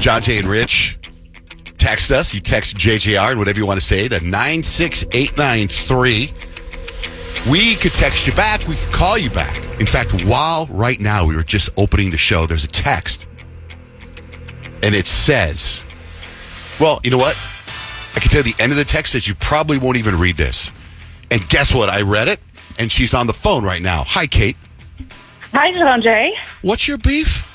John Jay and Rich, text us. You text JJR and whatever you want to say to 96893. We could text you back. We could call you back. In fact, while right now we were just opening the show, there's a text. And it says, well, you know what? I can tell you the end of the text says you probably won't even read this. And guess what? I read it, and she's on the phone right now. Hi, Kate. Hi, John Jay. What's your beef?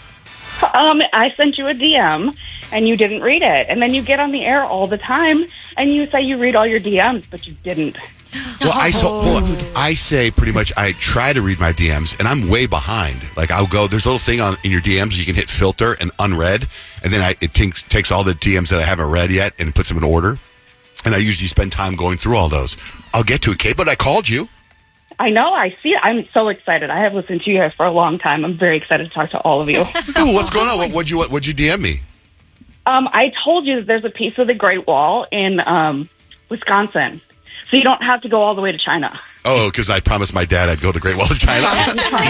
I sent you a DM, and you didn't read it. And then you get on the air all the time, and you say you read all your DMs, but you didn't. Well, I say pretty much I try to read my DMs, and I'm way behind. Like, I'll go, there's a little thing in your DMs, you can hit filter and unread, and then it takes all the DMs that I haven't read yet and puts them in order. And I usually spend time going through all those. I'll get to it, Kate, but I called you. I know. I see it. I'm so excited. I have listened to you guys for a long time. I'm very excited to talk to all of you. Ooh, what's going on? What'd you DM me? I told you that there's a piece of the Great Wall in Wisconsin. So you don't have to go all the way to China. Oh, because I promised my dad I'd go to the Great Wall of China.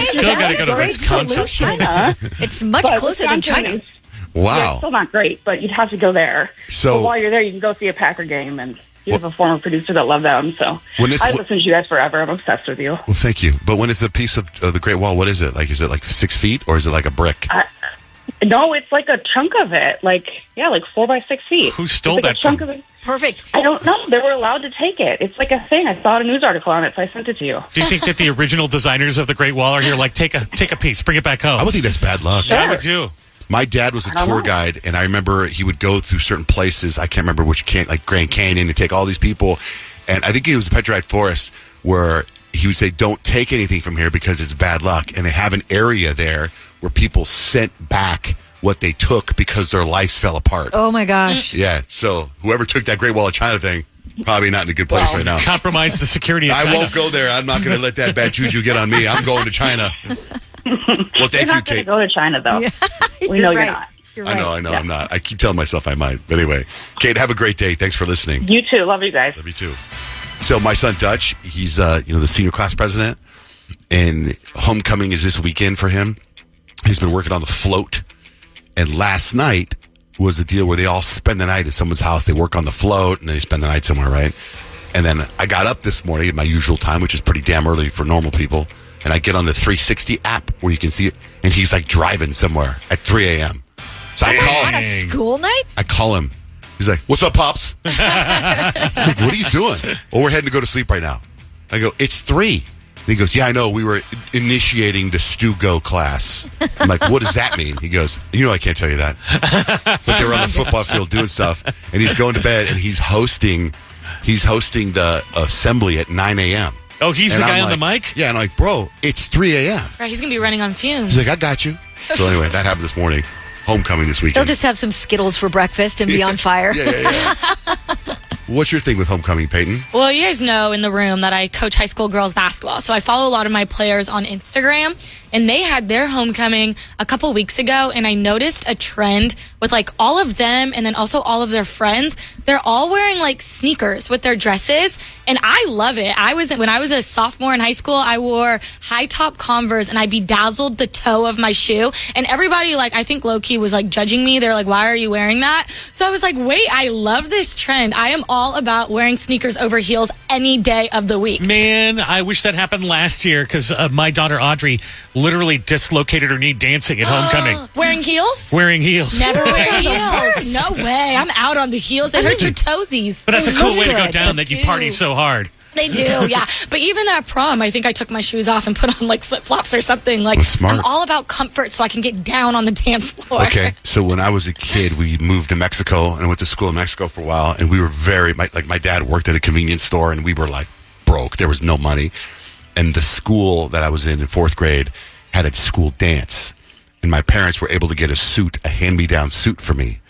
Still got to go to Wisconsin. China. It's much closer than China. Wow. Yeah, it's still not great, but you'd have to go there. So but while you're there, you can go see a Packer game. And you have a former producer that loved them. So I've listened to you guys forever. I'm obsessed with you. Well, thank you. But when it's a piece of the Great Wall, what is it? Like, is it like 6 feet or is it like a brick? No, it's like a chunk of it. Like 4 by 6 feet. Who stole that chunk of it. Perfect. I don't know. They were allowed to take it. It's like a thing. I saw a news article on it, so I sent it to you. Do you think that the original designers of the Great Wall are here? Like, take a piece, bring it back home. I would think that's bad luck. Yeah, I would too. My dad was a tour guide, and I remember he would go through certain places. I can't remember which, like Grand Canyon, and take all these people. And I think it was the Petrified Forest where he would say, don't take anything from here because it's bad luck. And they have an area there where people sent back what they took because their lives fell apart. Oh, my gosh. Yeah, so whoever took that Great Wall of China thing, probably not in a good place right now. Compromise the security of China. I won't go there. I'm not going to let that bad juju get on me. I'm going to China. Well, thank you're not you, Kate. Go to China, though. Yeah, we know you're not. You're right. I know, I'm not. I keep telling myself I might. But anyway, Kate, have a great day. Thanks for listening. You too. Love you guys. Love you too. So my son Dutch, he's the senior class president, and homecoming is this weekend for him. He's been working on the float, and last night was a deal where they all spend the night at someone's house. They work on the float, and then they spend the night somewhere, right? And then I got up this morning at my usual time, which is pretty damn early for normal people, and I get on the 360 app where you can see it, and he's like driving somewhere at 3 a.m. So I call him. On a school night? I call him. He's like, "What's up, Pops?" I'm like, "What are you doing?" "Oh, we're heading to go to sleep right now." I go, "It's 3. And he goes, "Yeah, I know. We were initiating the Stu Go class." I'm like, "What does that mean?" He goes, I can't tell you that. But they were on the football field doing stuff, and he's going to bed, and he's hosting the assembly at 9 a.m. Oh, he's and the guy I'm on the mic? Yeah, and I'm like, "Bro, it's 3 a.m. Right, he's going to be running on fumes. He's like, "I got you." So anyway, that happened this morning. Homecoming this weekend. They'll just have some Skittles for breakfast and be on fire. Yeah. What's your thing with homecoming, Peyton? Well, you guys know in the room that I coach high school girls basketball. So I follow a lot of my players on Instagram, and they had their homecoming a couple weeks ago, and I noticed a trend with like all of them and then also all of their friends. They're all wearing like sneakers with their dresses, and I love it. When I was a sophomore in high school, I wore high top Converse, and I bedazzled the toe of my shoe, and everybody I think low-key was like judging me. They're like, "Why are you wearing that?" So I was like, wait, I love this trend. I am all about wearing sneakers over heels any day of the week. Man, I wish that happened last year because my daughter Audrey literally dislocated her knee dancing at homecoming. Wearing heels? Wearing heels. Never wear heels. No way. I'm out on the heels. They hurt your toesies. But that's a cool way to go down They that you do. party so hard. They do, yeah. But even at prom, I think I took my shoes off and put on flip-flops or something. Smart. I'm all about comfort so I can get down on the dance floor. Okay, so when I was a kid, we moved to Mexico, and I went to school in Mexico for a while, and we were my dad worked at a convenience store, and we were broke. There was no money. And the school that I was in 4th grade had a school dance, and my parents were able to get a hand-me-down suit for me,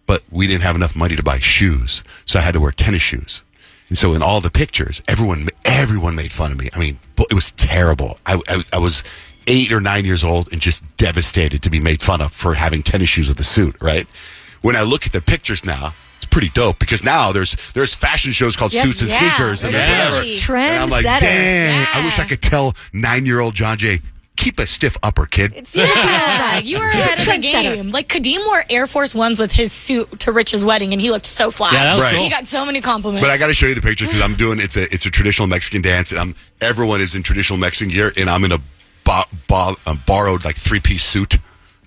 but we didn't have enough money to buy shoes, so I had to wear tennis shoes. And so in all the pictures, everyone made fun of me. I mean, it was terrible. I was 8 or 9 years old and just devastated to be made fun of for having tennis shoes with a suit, right? When I look at the pictures now, it's pretty dope because now there's fashion shows called Suits and Sneakers and whatever. Trend and I'm like, setter. dang, I wish I could tell 9-year-old John Jay, keep a stiff upper, kid. Yeah, you were ahead of the game. Like, Kadeem wore Air Force Ones with his suit to Rich's wedding, and he looked so fly. Yeah, that was Right. cool. He got so many compliments. But I got to show you the picture because I'm doing it's a traditional Mexican dance, and everyone is in traditional Mexican gear, and I'm in a borrowed like 3-piece suit.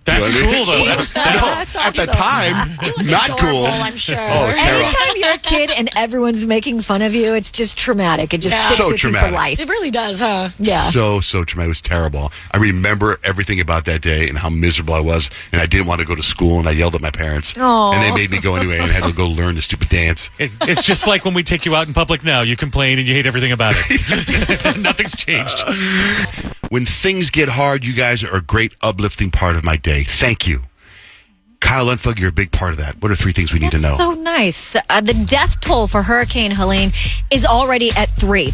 That's You know what I mean? cool, though. No, at the time, You looked not adorable, cool. I'm sure. Oh, it's terrible. Anytime you're a kid and everyone's making fun of you, it's just traumatic. It just sticks So with you traumatic. for life. It really does, huh? Yeah. So traumatic. It was terrible. I remember everything about that day and how miserable I was, and I didn't want to go to school, and I yelled at my parents, Aw. and they made me go anyway, and I had to go learn the stupid dance. It's just like when we take you out in public now. You complain and you hate everything about it. Nothing's changed. When things get hard, you guys are a great uplifting part of my day. Thank you. Kyle Lundfug, you're a big part of that. What are 3 things we need to know? So nice. The death toll for Hurricane Helene is already at 3.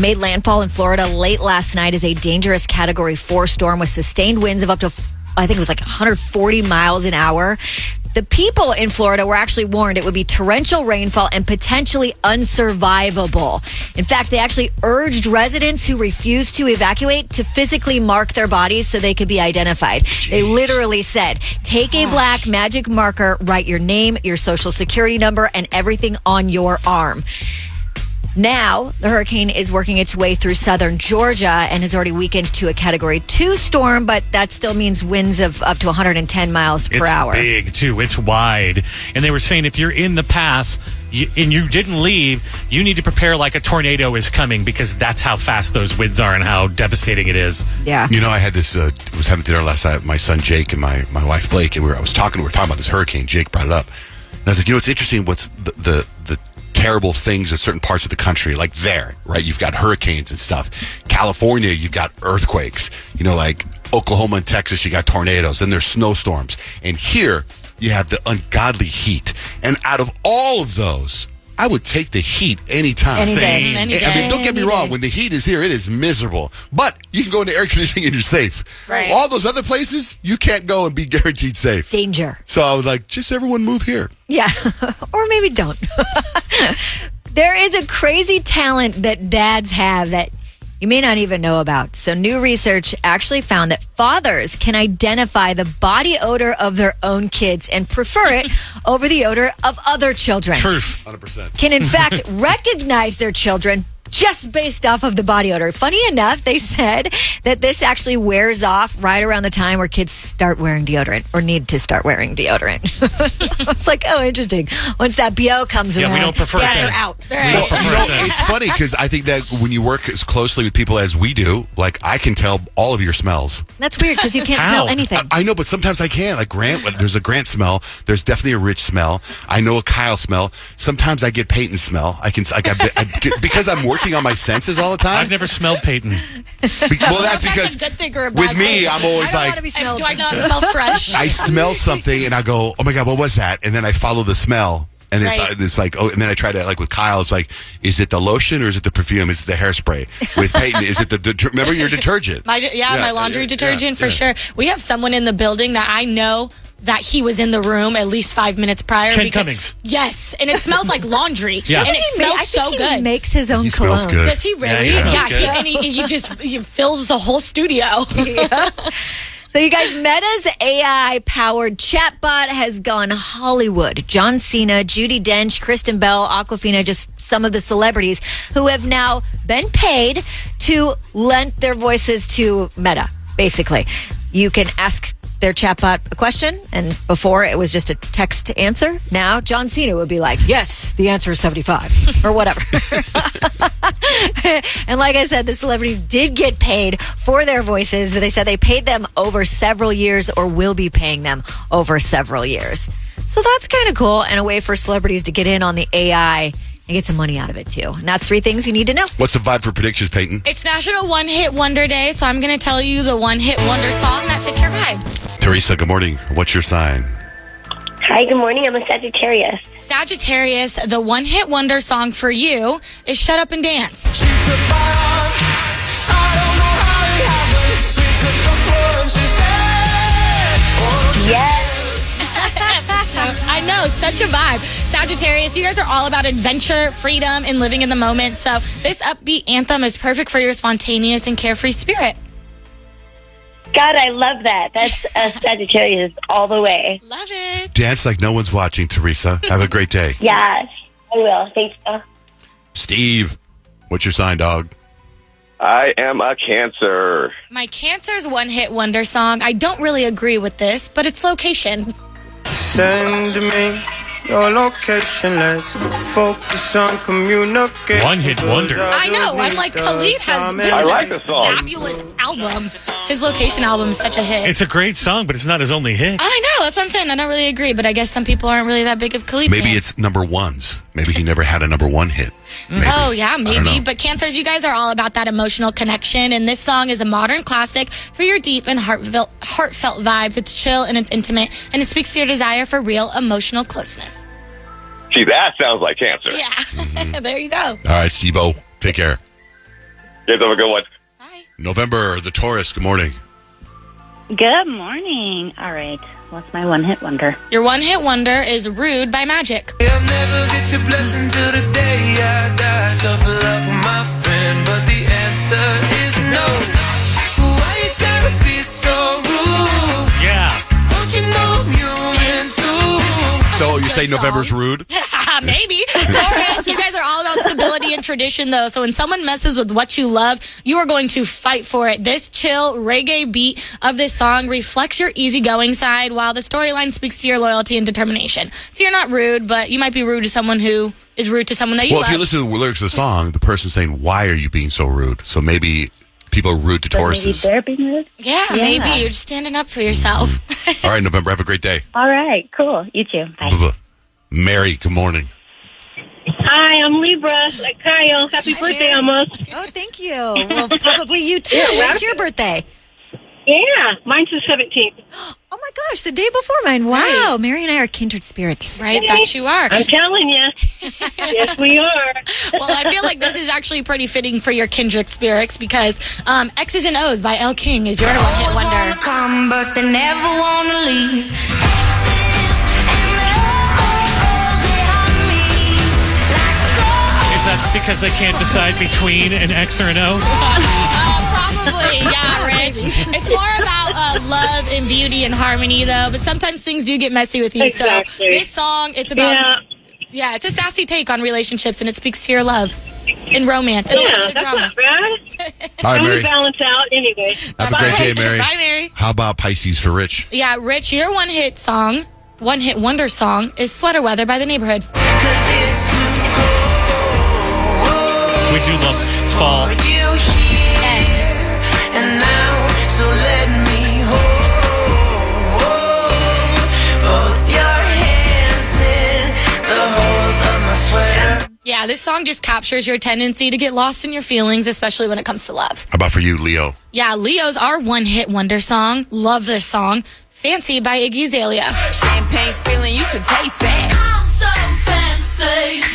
Made landfall in Florida late last night as a dangerous Category 4 storm with sustained winds of up to, I think it was like 140 miles an hour. The people in Florida were actually warned it would be torrential rainfall and potentially unsurvivable. In fact, they actually urged residents who refused to evacuate to physically mark their bodies so they could be identified. They literally said, take a black magic marker, write your name, your social security number, and everything on your arm. Now, the hurricane is working its way through southern Georgia and has already weakened to a Category 2 storm, but that still means winds of up to 110 miles per hour. It's big, too. It's wide. And they were saying if you're in the path and you didn't leave, you need to prepare like a tornado is coming because that's how fast those winds are and how devastating it is. Yeah. You know, I had this, was having dinner last night with my son Jake and my wife Blake, and we were talking about this hurricane. Jake brought it up. And I was like, you know, it's interesting what's the terrible things in certain parts of the country, like there, right? You've got hurricanes and stuff. California, you've got earthquakes. You know, like Oklahoma and Texas, you got tornadoes. And there's snowstorms. And here, you have the ungodly heat. And out of all of those, I would take the heat anytime. Any day. Same. Any I mean, don't get me Any wrong. day. When the heat is here, it is miserable. But you can go into air conditioning and you're safe. Right. All those other places, you can't go and be guaranteed safe. Danger. So I was like, just everyone move here. Yeah. Or maybe don't. There is a crazy talent that dads have that you may not even know about. So new research actually found that fathers can identify the body odor of their own kids and prefer it over the odor of other children. Truth. 100%. Can in fact recognize their children just based off of the body odor. Funny enough, they said that this actually wears off right around the time where kids start wearing deodorant or need to start wearing deodorant. It's like, oh, interesting. Once that BO comes Yeah, around, we don't prefer it dads then. are out. Right. Well, you know, it's funny because I think that when you work as closely with people as we do, like I can tell all of your smells. That's weird because you can't How? smell anything. I know, but sometimes I can't. Like Grant, there's a Grant smell. There's definitely a Rich smell. I know a Kyle smell. Sometimes I get Peyton smell. Because I'm working on my senses all the time. I've never smelled Peyton. Well, that's because a good thing or a bad with me, thing. I'm always I don't like, want to be smelled. Do I not smell fresh? I smell something and I go, oh my God, what was that? And then I follow the smell. And Right. it's like, oh, and then I try to, like with Kyle, it's like, is it the lotion or is it the perfume? Is it the hairspray? With Peyton, is it remember your detergent? My laundry detergent for yeah. sure. We have someone in the building that I know that he was in the room at least 5 minutes prior. Ken Cummings. Yes, and it smells like laundry. Yeah. And it smells I so think he good. makes his own He cologne. smells good. Does he really? Yeah, he smells good. and he fills the whole studio. So you guys, Meta's AI-powered chatbot has gone Hollywood. John Cena, Judi Dench, Kristen Bell, Awkwafina, just some of the celebrities who have now been paid to lend their voices to Meta, basically. You can ask their chatbot a question, and before it was just a text answer. Now John Cena would be like, yes, the answer is 75 or whatever. And like I said, the celebrities did get paid for their voices. They said they paid them over several years or will be paying them over several years. So that's kind of cool and a way for celebrities to get in on the AI and get some money out of it too. And that's 3 things you need to know. What's the vibe for predictions, Peyton? It's National One Hit Wonder Day, so I'm going to tell you the one hit wonder song that fits your vibe. Teresa, good morning. What's your sign? Hi, good morning. I'm a Sagittarius. Sagittarius, the one hit wonder song for you is Shut Up and Dance. Yes. I know, such a vibe. Sagittarius, you guys are all about adventure, freedom, and living in the moment. So this upbeat anthem is perfect for your spontaneous and carefree spirit. God, I love that. That's Sagittarius all the way. Love it. Dance like no one's watching, Teresa. Have a great day. Yes, I will. Thanks. Steve, what's your sign, dog? I am a Cancer. My Cancer's one-hit wonder song. I don't really agree with this, but it's Location. Send me your location. Let's focus on communication. One-hit wonder. I know. I'm like, Khalid has. This I is like a the song. fabulous album. His Location album is such a hit. It's a great song, but it's not his only hit. I know. That's what I'm saying. I don't really agree, but I guess some people aren't really that big of Khalid Maybe fans. it's number ones. Maybe he never had a number one hit. Maybe. Oh, yeah, I don't maybe. know. But Cancers, you guys are all about that emotional connection. And this song is a modern classic for your deep and heartfelt vibes. It's chill and it's intimate. And it speaks to your desire for real emotional closeness. See, that sounds like Cancer. Yeah. There you go. All right, Steve-O, take care. You guys have a good one. Bye. November, the Taurus, good morning. Good morning. All right. What's my one-hit wonder? Your one-hit wonder is Rude by Magic. I'll never get your blessing till the day I die. Suffer love with my friend, but the answer is no. Why you gotta be so rude? Yeah. Don't you know I'm human too? So you say Good song. November's rude? Maybe. Taurus, you guys are all about stability and tradition, though. So when someone messes with what you love, you are going to fight for it. This chill reggae beat of this song reflects your easygoing side, while the storyline speaks to your loyalty and determination. So you're not rude, but you might be rude to someone who is rude to someone that you Well, love. if you listen to the lyrics of the song, the person's saying, why are you being so rude? So maybe people are rude to Maybe Tauruses. they're being rude? yeah, maybe. You're just standing up for yourself. All right, November, have a great day. All right. Cool. You too. Bye. Blah-blah. Mary, good morning. Hi, I'm Libra. Kyle, happy birthday almost. Oh, thank you. Well, probably you too. When's your birthday? Yeah, mine's the 17th. Oh my gosh, the day before mine. Wow. Mary and I are kindred spirits. Right? That you are. I'm telling you. Yes, we are. Well, I feel like this is actually pretty fitting for your kindred spirits because X's and O's by Elle King is your one-hit wonder. Come, but they never wanna leave. Is that because they can't decide between an X or an O? Probably, yeah, Rich. It's more about love and beauty and harmony, though. But sometimes things do get messy with you. Exactly. So this song, it's about it's a sassy take on relationships, and it speaks to your love and romance and a little bit of that's drama. not bad. All right, I'm Mary. balance out anyway. Have a great day, Mary. Bye, Mary. How about Pisces for Rich? Yeah, Rich, your one-hit wonder song is Sweater Weather by The Neighborhood. We do love fall. Yes. And now, so let me hold both your hands in the holes of my sweater. Yeah, this song just captures your tendency to get lost in your feelings, especially when it comes to love. How about for you, Leo? Yeah, Leo's our one-hit wonder song. Love this song. Fancy by Iggy Azalea. Champagne spilling, you should taste that. I'm so fancy.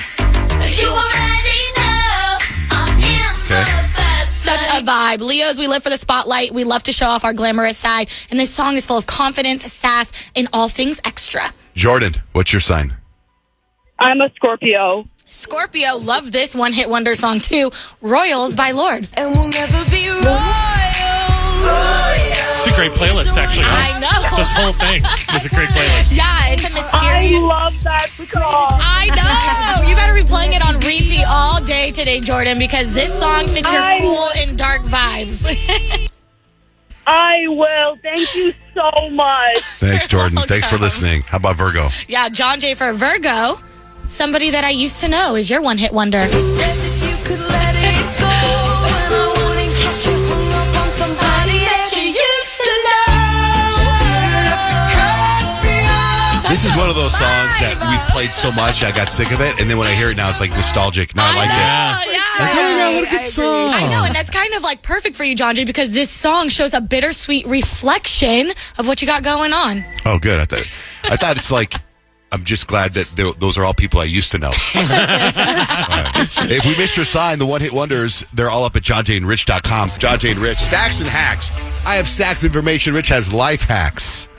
You already know I'm in the best. Such a vibe. Leos, we live for the spotlight. We love to show off our glamorous side. And this song is full of confidence, sass, and all things extra. Jordan, what's your sign? I'm a Scorpio. Scorpio, love this one-hit wonder song too. Royals by Lord. And we'll never be royal. It's a great playlist, actually. I know. This whole thing is a great playlist. Yeah, it's a mysterious. love that song. I know. You better be playing it on repeat all day today, Jordan, because this song fits your cool and dark vibes. I will. Thank you so much. Thanks, Jordan. Thanks for listening. How about Virgo? Yeah, John Jay for Virgo. Somebody that I used to know is your one-hit wonder. This is one of those songs that we played so much, I got sick of it. And then when I hear it now, it's like nostalgic. Now I like it. Yeah. Like, oh my God, what a good song. I know, and that's kind of like perfect for you, John Jay, because this song shows a bittersweet reflection of what you got going on. Oh, good. I thought it's like, I'm just glad that those are all people I used to know. All right. If we missed your sign, the one-hit wonders, they're all up at johnjayandrich.com. John Jay and Rich. Stacks and hacks. I have stacks information. Rich has life hacks.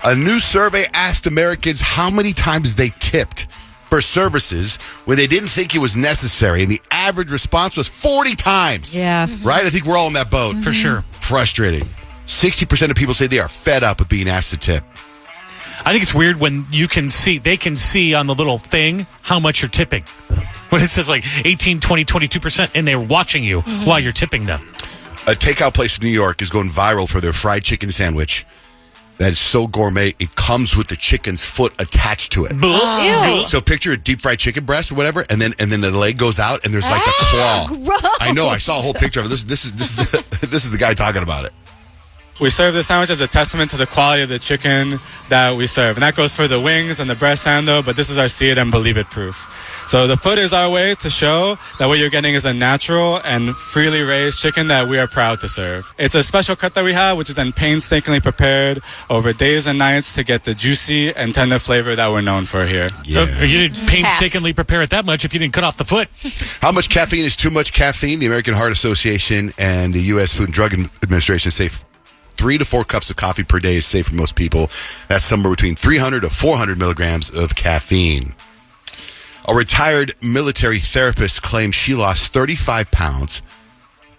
A new survey asked Americans how many times they tipped for services when they didn't think it was necessary, and the average response was 40 times. Yeah. Right? I think we're all in that boat. For sure. Frustrating. 60% of people say they are fed up with being asked to tip. I think it's weird when they can see on the little thing how much you're tipping. When it says like 18, 20, 22%, and they're watching you while you're tipping them. A takeout place in New York is going viral for their fried chicken sandwich. That is so gourmet, it comes with the chicken's foot attached to it. Ew. So picture a deep fried chicken breast or whatever, and then the leg goes out, and there's like a claw. Gross. I know. I saw a whole picture of it. This is the guy talking about it. We serve the sandwich as a testament to the quality of the chicken that we serve. And that goes for the wings and the breast sando, but this is our see it and believe it proof. So the foot is our way to show that what you're getting is a natural and freely raised chicken that we are proud to serve. It's a special cut that we have, which is then painstakingly prepared over days and nights to get the juicy and tender flavor that we're known for here. Yeah. You didn't painstakingly prepare it that much if you didn't cut off the foot. How much caffeine is too much caffeine? The American Heart Association and the U.S. Food and Drug Administration say 3 to 4 cups of coffee per day is safe for most people. That's somewhere between 300 to 400 milligrams of caffeine. A retired military therapist claims she lost 35 pounds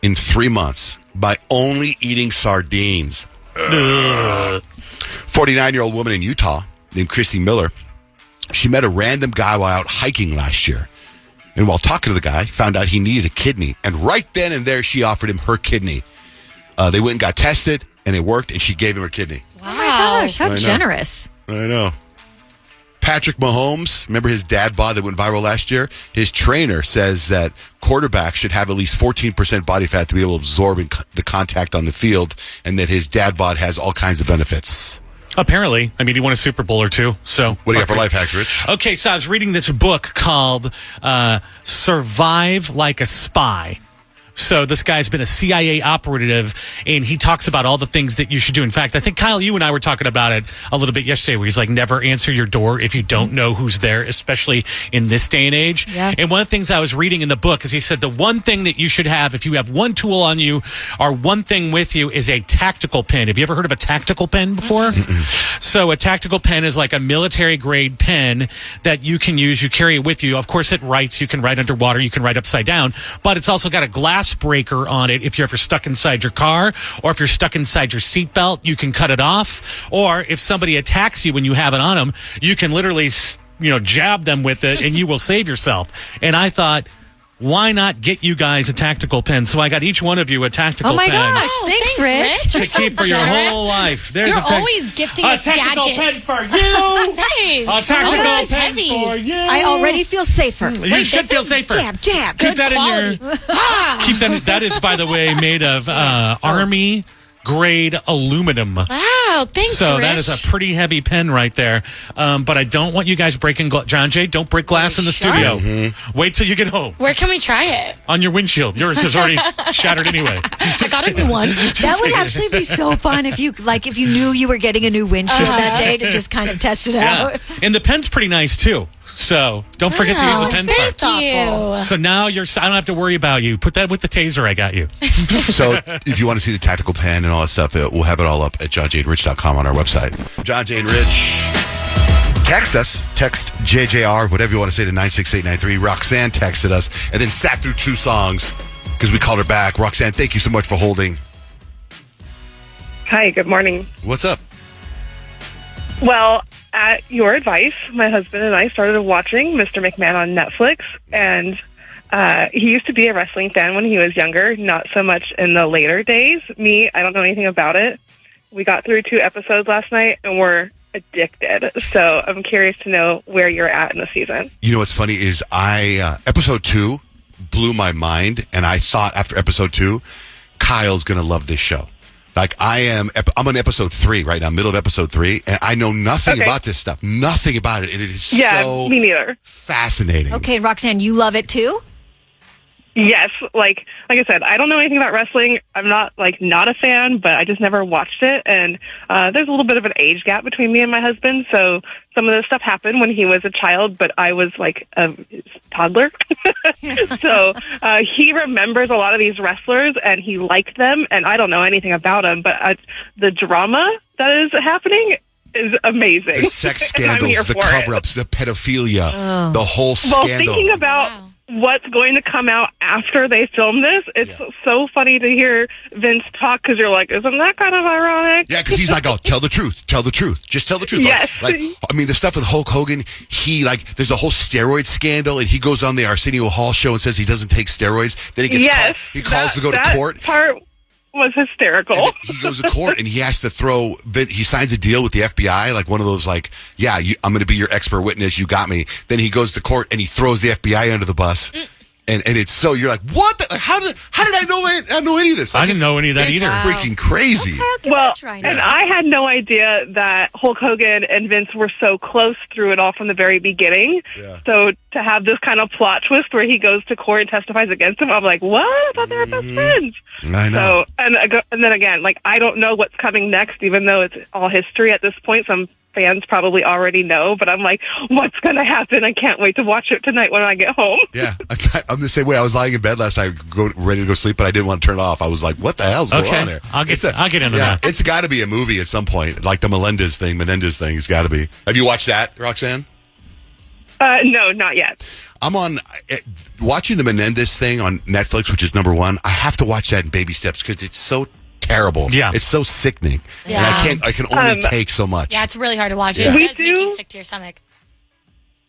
in 3 months by only eating sardines. 49-year-old woman in Utah named Christy Miller. She met a random guy while out hiking last year. And while talking to the guy, found out he needed a kidney. And right then and there, she offered him her kidney. They went and got tested, and it worked, and she gave him her kidney. Oh my gosh, I how know. generous. I know. Patrick Mahomes, remember his dad bod that went viral last year? His trainer says that quarterbacks should have at least 14% body fat to be able to absorb the contact on the field, and that his dad bod has all kinds of benefits. Apparently. I mean, he won a Super Bowl or two. So What do you got for life hacks, Rich? Okay, so I was reading this book called Survive Like a Spy. So this guy's been a CIA operative, and he talks about all the things that you should do. In fact, I think, Kyle, you and I were talking about it a little bit yesterday, where he's like, never answer your door if you don't know who's there, especially in this day and age. Yeah. And one of the things I was reading in the book is he said the one thing that you should have, if you have one tool on you or one thing with you, is a tactical pen. Have you ever heard of a tactical pen before? So a tactical pen is like a military-grade pen that you can use. You carry it with you. Of course, it writes. You can write underwater. You can write upside down. But it's also got a glass breaker on it. If you're ever stuck inside your car, or if you're stuck inside your seatbelt, you can cut it off. Or if somebody attacks you when you have it on them, you can literally, jab them with it, and you will save yourself. And I thought, why not get you guys a tactical pen? So I got each one of you a tactical pen. Oh my gosh, thanks, Rich. To keep for your whole life. There's You're a always gifting a us tactical gadgets. pen for you. Hey, A tactical this is pen heavy. for you. I already feel safer. You should feel safer. Jab, jab. Keep Good that quality. in your. Keep that. That is, by the way, made of Army grade aluminum. Wow, thanks, So Rich. that is a pretty heavy pen right there. But I don't want you guys breaking John Jay, don't break glass in the Sure. studio. Wait till you get home. Where can we try it? On your windshield. Yours is already shattered anyway. I got a new one. That would actually be so fun if you knew you were getting a new windshield that day to just kind of test it Yeah. out. And the pen's pretty nice too. So don't forget to use the pen part. Thank you. So now I don't have to worry about you. Put that with the taser I got you. So if you want to see the tactical pen and all that stuff, we'll have it all up at johnjaneRich.com on our website. John Jay and Rich. Text us. Text JJR, whatever you want to say, to 96893. Roxanne texted us and then sat through 2 songs because we called her back. Roxanne, thank you so much for holding. Hi, good morning. What's up? Well, at your advice, my husband and I started watching Mr. McMahon on Netflix, and he used to be a wrestling fan when he was younger, not so much in the later days. Me, I don't know anything about it. We got through 2 episodes last night, and we're addicted. So I'm curious to know where you're at in the season. You know what's funny is episode 2 blew my mind, and I thought after episode 2, Kyle's going to love this show. Like I'm on episode 3 right now, middle of episode 3, and I know nothing about this stuff. Nothing about it. And it is so me neither. fascinating. Okay, Roxanne, you love it too? Yes, like I said, I don't know anything about wrestling. I'm not a fan, but I just never watched it. And there's a little bit of an age gap between me and my husband, so some of this stuff happened when he was a child, but I was like a toddler. So he remembers a lot of these wrestlers, and he liked them, and I don't know anything about them, but the drama that is happening is amazing. The sex And I'm here scandals, the for it. cover-ups, the pedophilia, the whole Well, scandal. thinking about what's going to come out after they film this. It's so funny to hear Vince talk because you're like, isn't that kind of ironic? Yeah, because he's like, oh, tell the truth, just tell the truth. Yes. Like, I mean, the stuff with Hulk Hogan, there's a whole steroid scandal, and he goes on the Arsenio Hall show and says he doesn't take steroids. Then he gets he calls to go to court. Part was hysterical. And he goes to court and he has to he signs a deal with the FBI, like one of those, like, I'm going to be your expert witness. You got me. Then he goes to court and he throws the FBI under the bus. And it's so, you're like, what? How did I know any of this? Like, I didn't know any of that it's either. freaking crazy. Well, and I had no idea that Hulk Hogan and Vince were so close through it all from the very beginning. Yeah. So to have this kind of plot twist where he goes to court and testifies against him, I'm like, what? I thought they were best friends. I know. So, and then again, like, I don't know what's coming next, even though it's all history at this point. Some fans probably already know, but I'm like, what's going to happen? I can't wait to watch it tonight when I get home. Yeah, I'm the same way. I was lying in bed last night, ready to go sleep, but I didn't want to turn it off. I was like, what the hell's going on there? I'll get into that. It's got to be a movie at some point, like the Menendez thing. It's got to be. Have you watched that, Roxanne? No, not yet. I'm on watching the Menendez thing on Netflix, which is number one. I have to watch that in baby steps because it's so terrible. Yeah, it's so sickening. Yeah. And I can only take so much. Yeah, it's really hard to watch. Yeah. It does make you sick to your stomach.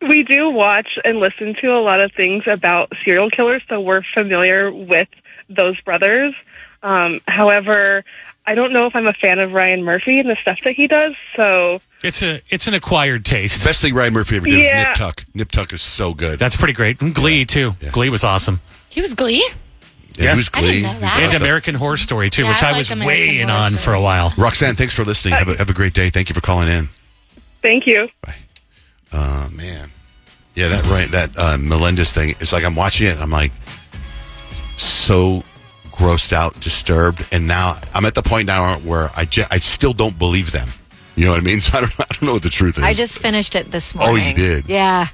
We do watch and listen to a lot of things about serial killers, so we're familiar with those brothers. However, I don't know if I'm a fan of Ryan Murphy and the stuff that he does, so... It's an acquired taste. Best thing Ryan Murphy ever did was Nip Tuck. Nip Tuck is so good. That's pretty great. And Glee, too. Yeah. Glee was awesome. He was Glee? Yeah, he was Glee. I didn't know that. And American Horror Story, too, Yeah, which I I like was American weighing Horror on Story. for a while. Roxanne, thanks for listening. Have a great day. Thank you for calling in. Thank you. Bye. Man. Yeah, that Melendez thing, it's like I'm watching it and I'm like so grossed out, disturbed, and now I'm at the point now where I still don't believe them. You know what I mean? So I don't know what the truth is. I just finished it this morning. Oh, you did? Yeah.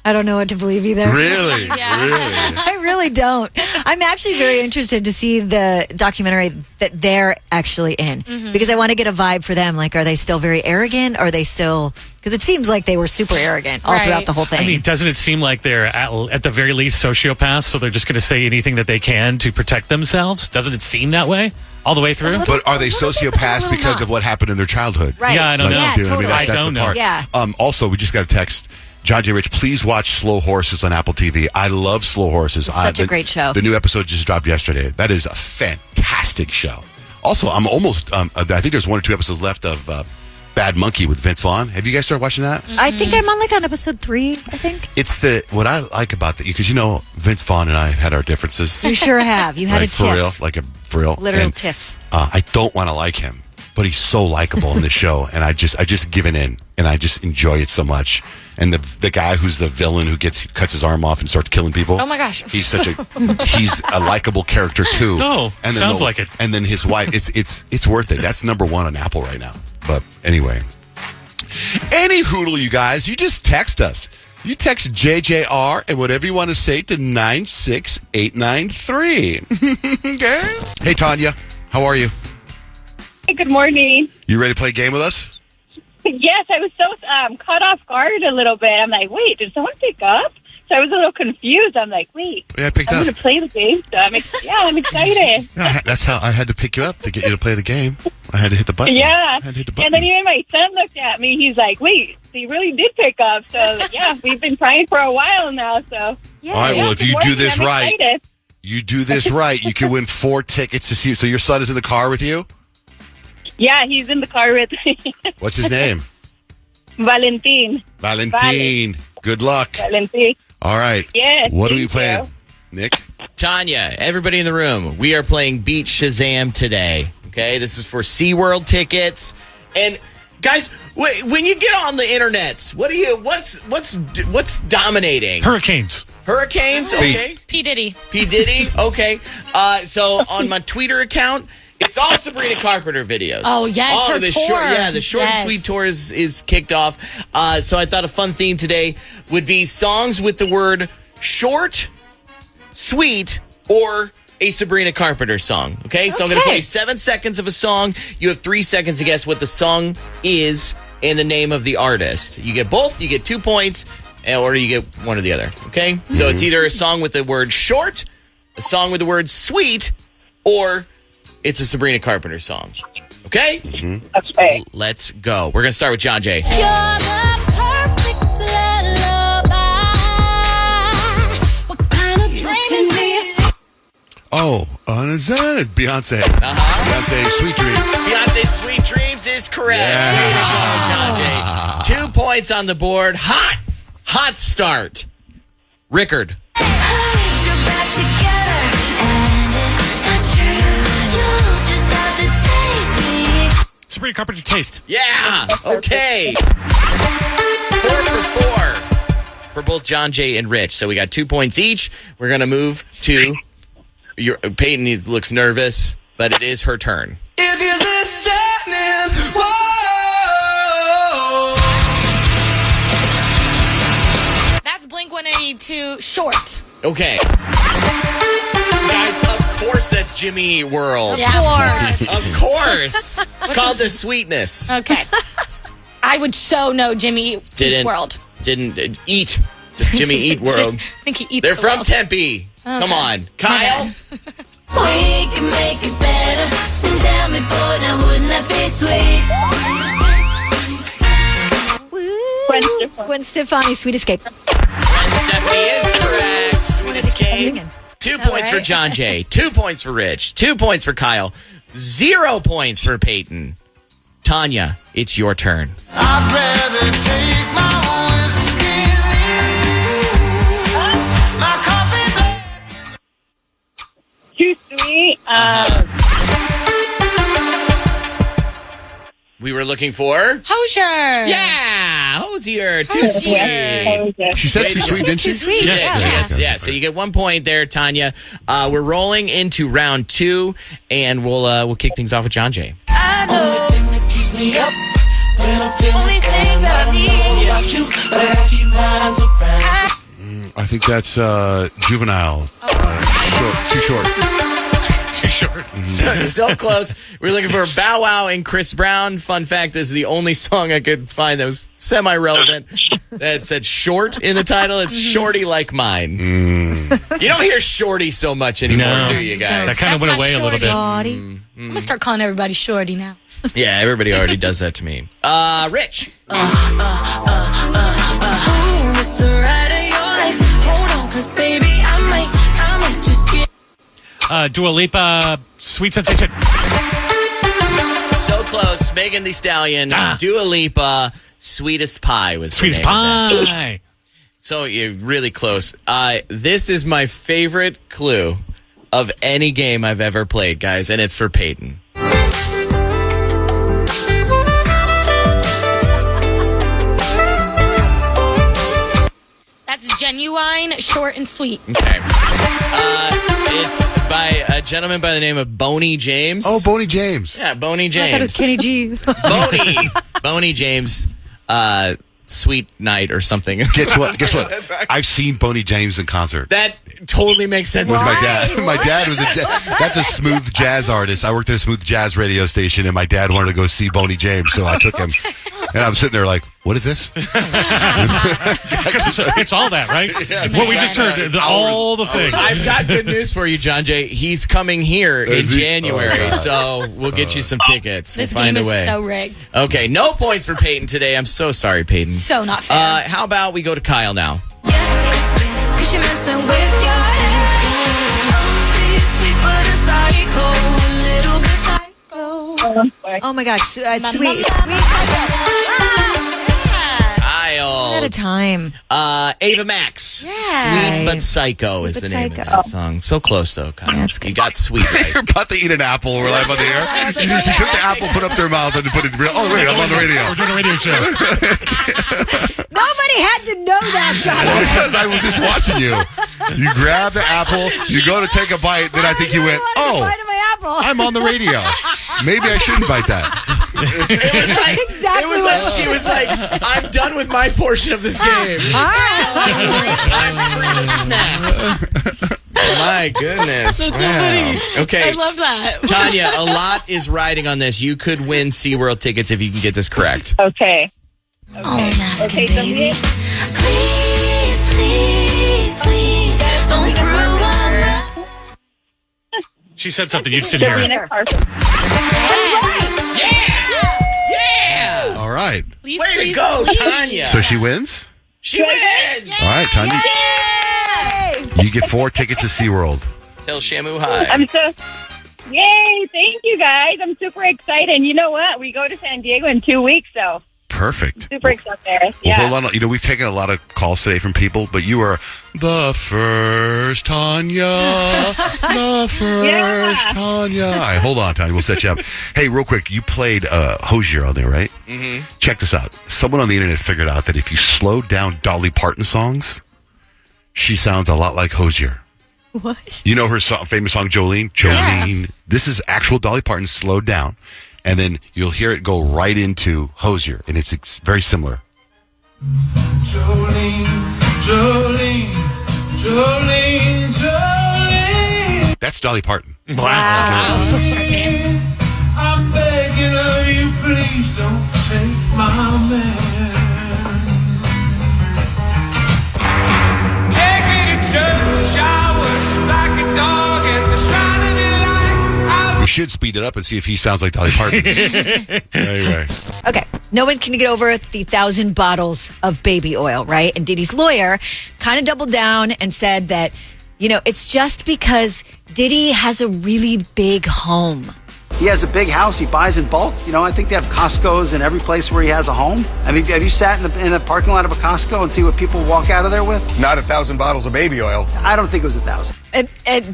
I don't know what to believe either. Really? Yeah. Really? I really don't. I'm actually very interested to see the documentary that they're actually in because I want to get a vibe for them. Like, are they still very arrogant? Are they still... Because it seems like they were super arrogant all throughout the whole thing. I mean, doesn't it seem like they're at the very least sociopaths, so they're just going to say anything that they can to protect themselves? Doesn't it seem that way all the way through? But are they sociopaths because of what happened in their childhood? Right. Yeah, I don't know. Yeah, You know what I mean? totally. That's I don't the know. part. Yeah. Also, we just got a text. John J. Rich, please watch Slow Horses on Apple TV. I love Slow Horses. Such a great show. The new episode just dropped yesterday. That is a fantastic show. Also, I'm almost, I think there's 1 or 2 episodes left of Bad Monkey with Vince Vaughn. Have you guys started watching that? I think I'm on episode 3, I think. It's what I like about that, because Vince Vaughn and I had our differences. You sure have. You had a tiff. For real. Literal And, tiff. I don't want to like him, but he's so likable in the show, and I just given in, and I just enjoy it so much. And the guy who's the villain who cuts his arm off and starts killing people. Oh my gosh. He's a likable character too. Oh, and then sounds like it. And then his wife, it's worth it. That's number 1 on Apple right now. But anyway, any hoodle, you guys, you just text us. You text JJR and whatever you want to say to 96893. Okay. Hey Tanya, how are you? Hey, good morning. You ready to play a game with us? Yes, I was so caught off guard a little bit. I'm like, wait, did someone pick up? So I was a little confused. I'm like, wait, Yeah, I picked I'm up. going to play the game. So I'm excited. Yeah, that's how I had to pick you up to get you to play the game. I had to hit the button. Yeah. I had to hit the button. And then even my son looked at me. He's like, wait, so you really did pick up. So, yeah, we've been trying for a while now. So, Yeah. All right, well, if good you do morning. this I'm right, excited. you can win 4 tickets to see. So your son is in the car with you? Yeah, he's in the car with me. What's his name? Valentin. Valentin. Good luck. Valentin. All right. Yes, What are we thank playing? you. Nick? Tanya, everybody in the room, we are playing Beat Shazam today. Okay, this is for SeaWorld tickets. And guys, when you get on the internets, what's dominating? Hurricanes. Hurricanes, okay. P. Diddy. P. Diddy, okay. So on my Twitter account, it's all Sabrina Carpenter videos. Oh, yes, her the tour. the short Yes. and sweet tour is kicked off. So I thought a fun theme today would be songs with the word short, sweet, or a Sabrina Carpenter song. Okay, so I'm going to play 7 seconds of a song. You have 3 seconds to guess what the song is and the name of the artist. You get both. You get 2 points. or you get one or the other. Okay? So it's either a song with the word short, a song with the word sweet, or it's a Sabrina Carpenter song. Okay? Okay. Let's go. We're going to start with John Jay. You're the perfect lullaby. What kind of dream is this? Oh, it's Beyonce. Beyonce, Sweet Dreams. Beyonce's Sweet Dreams is correct. Yeah. Good job, John Jay. 2 points on the board. Hot start. Rickard. Sabrina Carpenter Taste. Yeah. Okay. 4 for 4 for both John Jay and Rich. So we got 2 points each. We're going to move to Peyton looks nervous, but it is her turn. If you're listening, whoa. That's Blink-182 Short. Okay. Guys, of course that's Jimmy Eat World. Of course. Of course. It's called The Sweetness. Okay. I would so know Jimmy Eats World. Didn't eat. Just Jimmy Eat World. I think he eats They're the from world. Tempe. Come on. Kyle? We can make it better. Tell me, boy, now wouldn't that be sweet? Gwen Stefani, Sweet Escape. Stephanie is correct. Sweet Escape. Singing. 2 points for John Jay. 2 points for Rich. 2 points for Kyle. 0 points for Peyton. Tanya, it's your turn. I'd rather take my whiskey and leave my coffee black. Too sweet. We were looking for... Hosier. Yeah! Hosier. Too sweet. She said Way too to sweet, go. didn't she? Sweet. Yeah. So you get 1 point there, Tanya. We're rolling into round 2, and we'll kick things off with John Jay. I know. Only thing that keeps me up when I'm feeling only thing that I need about you, but I gotta keep lines around. I think that's Juvenile. Too short. Too short. So close. We're looking for Bow Wow and Chris Brown. Fun fact, this is the only song I could find that was semi-relevant that said short in the title. It's Shorty Like Mine. You don't hear Shorty so much anymore, No. do you guys? That kind of That's went not away a little bit. Naughty. I'm gonna start calling everybody Shorty now. Yeah, everybody already does that to me. Rich. Ooh, it's the ride of your life. Hold on, 'cause baby, I might just get. Dua Lipa, Sweet Sensation. So close. Megan Thee Stallion, Dua Lipa, Sweetest Pie was the Sweetest name of that. Pie. So you're really close. This is my favorite clue of any game I've ever played, guys, and it's for Peyton. That's Genuine, Short, and Sweet. Okay. It's by a gentleman by the name of Boney James. Oh, Boney James. Yeah, Boney I thought it was James. Kenny G. Boney James. Sweet Night or something. Guess what? I've seen Boney James in concert. That totally makes sense. With to my me. dad. My dad was that's a smooth jazz artist. I worked at a smooth jazz radio station, and my dad wanted to go see Boney James, so I took him. And I'm sitting there like, what is this? It's all that, right? What we just heard, all the things. I've got good news for you, John Jay. He's coming here in Is he? January, Oh, God. so we'll get you some tickets. This we'll find game a is way. so rigged. Okay, no points for Peyton today. I'm so sorry, Peyton. So not fair. How about we go to Kyle now? Yes, yes, yes, 'cause you're messing with your head. Oh, she's sweet but a psycho, a little bit psycho. Oh my gosh, Sweet. Kyle. At a time. Ava Max. Yeah. Sweet but Psycho is the name of that song. So close, though, Kyle. That's good. You got sweet right. You're about to eat an apple. We're live on the air. She took the apple, put it up their mouth, and put it. Oh wait, I'm on the radio. We're doing a radio show. Nobody had to know that, John. Because I was just watching you. You grab the apple, you go to take a bite, then I think you went, oh, I'm on the radio. Maybe I shouldn't bite that. It was like she was like, I'm done with my portion of this game. All right. I'm free to snack. My goodness. That's so funny. Okay. I love that. Tanya, a lot is riding on this. You could win SeaWorld tickets if you can get this correct. Okay. Oh, I'm asking, Okay, so baby. Please. She said something. You just didn't hear it. Sabrina Carpenter. Yeah. All right. Please, Way to please, go, please. Tanya. So she wins? She wins. All right, Tanya. You get 4 tickets to SeaWorld. Tell Shamu hi. Yay! Thank you guys. I'm super excited. And you know what? We go to San Diego in 2 weeks, so Perfect. super excited there. Well, Yeah. hold on. You know, we've taken a lot of calls today from people, but you are the first Tanya. The first Tanya. All right, hold on, Tanya. We'll set you up. Hey, real quick, you played Hosier on there, right? Mm-hmm. Check this out. Someone on the internet figured out that if you slow down Dolly Parton songs, she sounds a lot like Hosier. What? You know her famous song, Jolene? Jolene. Yeah. This is actual Dolly Parton slowed down. And then you'll hear it go right into Hosier. And it's very similar. Jolene, Jolene, Jolene, Jolene. That's Dolly Parton. Wow. That's trippy. I'm begging of you, please don't take my man. Take me to church, I worship like a dog in the shrine of your light. We should speed it up and see if he sounds like Dolly Parton. Anyway. Okay, no one can get over the 1,000 bottles of baby oil, right? And Diddy's lawyer kind of doubled down and said that, you know, it's just because Diddy has a really big home. He has a big house. He buys in bulk. You know, I think they have Costco's in every place where he has a home. I mean, have you sat in the parking lot of a Costco and see what people walk out of there with? Not 1,000 bottles of baby oil. I don't think it was 1,000.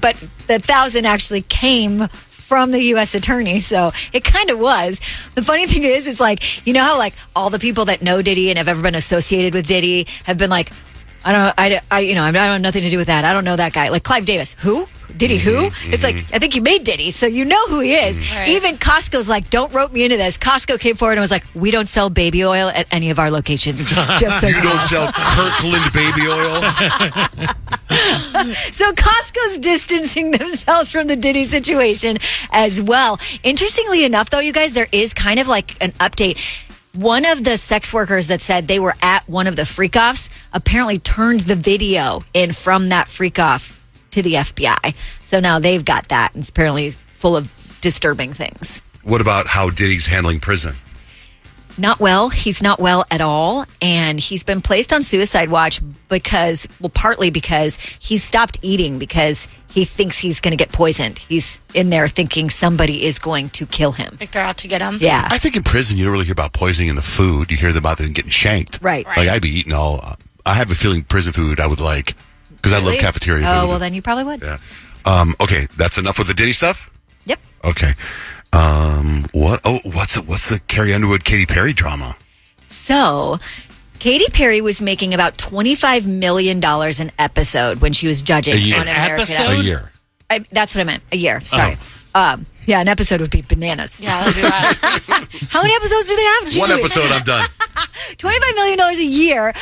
But the 1,000 actually came from the U.S. attorney, so it kind of was. The funny thing is, it's like, you know how like all the people that know Diddy and have ever been associated with Diddy have been like, I don't have nothing to do with that. I don't know that guy. Like Clive Davis, who? Diddy who? It's like, I think you made Diddy, so you know who he is. Right. Even Costco's like, don't rope me into this. Costco came forward and was like, we don't sell baby oil at any of our locations. Just so You don't sell Kirkland baby oil? So Costco's distancing themselves from the Diddy situation as well. Interestingly enough, though, you guys, there is kind of like an update. One of the sex workers that said they were at one of the freak-offs apparently turned the video in from that freak-off to the FBI. So now they've got that. It's apparently full of disturbing things. What about how Diddy's handling prison? Not well. He's not well at all. And he's been placed on suicide watch because, well, partly because he stopped eating because he thinks he's going to get poisoned. He's in there thinking somebody is going to kill him. Like they're out to get him. Yeah. I think in prison, you don't really hear about poisoning in the food. You hear about them getting shanked. Right. Like, I'd be eating I have a feeling prison food I would like, because I love cafeteria food. Oh, well, then you probably would. Yeah. Okay, that's enough with the Diddy stuff? Yep. Okay. What's the Carrie Underwood, Katy Perry drama? So, Katy Perry was making about $25 million an episode when she was judging on American Idol. A year. That's what I meant. A year. Sorry. Yeah, an episode would be bananas. Yeah, that'd be right. How many episodes do they have? One episode, I'm done. $25 million a year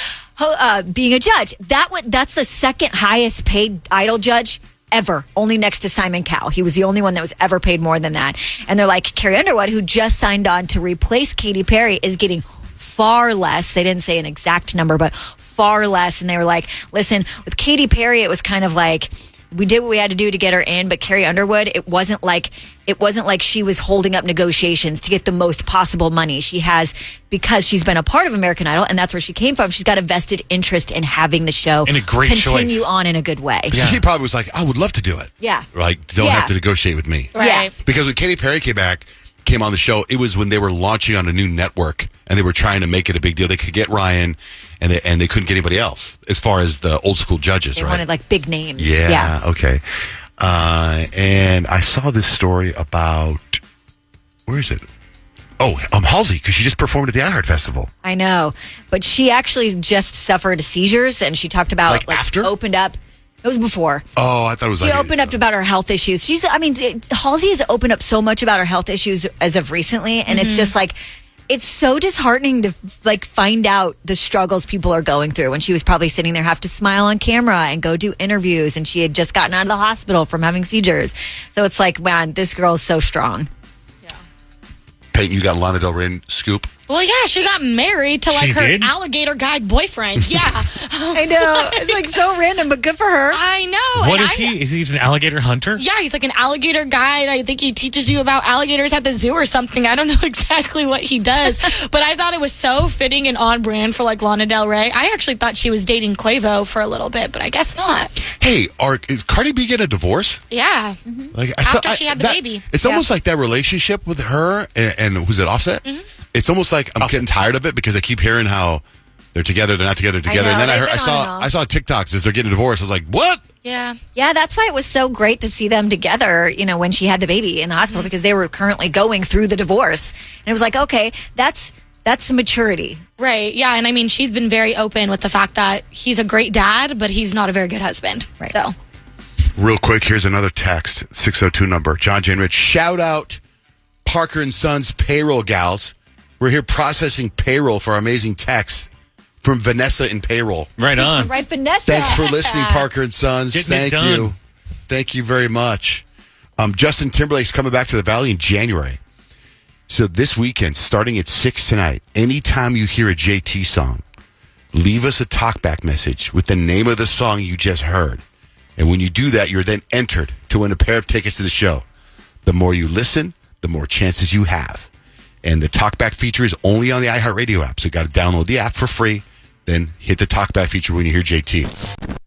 being a judge. That's the second highest paid Idol judge ever, only next to Simon Cowell. He was the only one that was ever paid more than that. And they're like, Carrie Underwood, who just signed on to replace Katy Perry, is getting far less. They didn't say an exact number, but far less. And they were like, listen, with Katy Perry, it was kind of like, we did what we had to do to get her in, but Carrie Underwood, it wasn't like she was holding up negotiations to get the most possible money. She has, because she's been a part of American Idol, and that's where she came from, she's got a vested interest in having the show and a great continue choice. on in a good way. So she probably was like, I would love to do it. Yeah. Like, don't have to negotiate with me. Right. Yeah. Because when Katy Perry came on the show, it was when they were launching on a new network and they were trying to make it a big deal. They could get Ryan and they couldn't get anybody else as far as the old school judges, They right? wanted like big names. Yeah. Okay. And I saw this story about, where is it? Oh, Halsey, because she just performed at the iHeart Festival. I know. But she actually just suffered seizures, and she talked about Like after? opened up. It was before. Oh, I thought it was She opened up about her health issues. Halsey has opened up so much about her health issues as of recently, and it's just like, it's so disheartening to like find out the struggles people are going through when she was probably sitting there, have to smile on camera and go do interviews, and she had just gotten out of the hospital from having seizures. So it's like, man, this girl is so strong. Peyton, you got Lana Del Rey scoop? Well, yeah, she got married to like She her did? alligator guide boyfriend. Yeah. I know. It's like so random, but good for her. I know. What And is he? Is he an alligator hunter? Yeah, he's like an alligator guide. I think he teaches you about alligators at the zoo or something. I don't know exactly what he does, but I thought it was so fitting and on brand for like Lana Del Rey. I actually thought she was dating Quavo for a little bit, but I guess not. Hey, is Cardi B getting a divorce? Yeah. Like After she had the baby. It's almost like that relationship with her and who's it, Offset? It's almost like I'm getting tired of it because I keep hearing how they're together, they're not together. know, And then they've been on and off. I saw TikToks as they're getting divorced. I was like, what? Yeah. Yeah, that's why it was so great to see them together, you know, when she had the baby in the hospital because they were currently going through the divorce. And it was like, okay, that's maturity. Right. Yeah. And I mean, she's been very open with the fact that he's a great dad, but he's not a very good husband. Right. So. Real quick, here's another text, 602 number. John, Jane, Rich. Shout out Parker and Sons payroll gals. We're here processing payroll for our amazing text from Vanessa in payroll. Right on. Right, Vanessa. Thanks for listening, Parker and Sons. Getting it Thank done. you. Thank you very much. Justin Timberlake's coming back to the Valley in January. So this weekend, starting at 6 tonight, anytime you hear a JT song, leave us a talkback message with the name of the song you just heard. And when you do that, you're then entered to win a pair of tickets to the show. The more you listen, the more chances you have. And the talkback feature is only on the iHeartRadio app. So you got to download the app for free, then hit the talkback feature when you hear JT.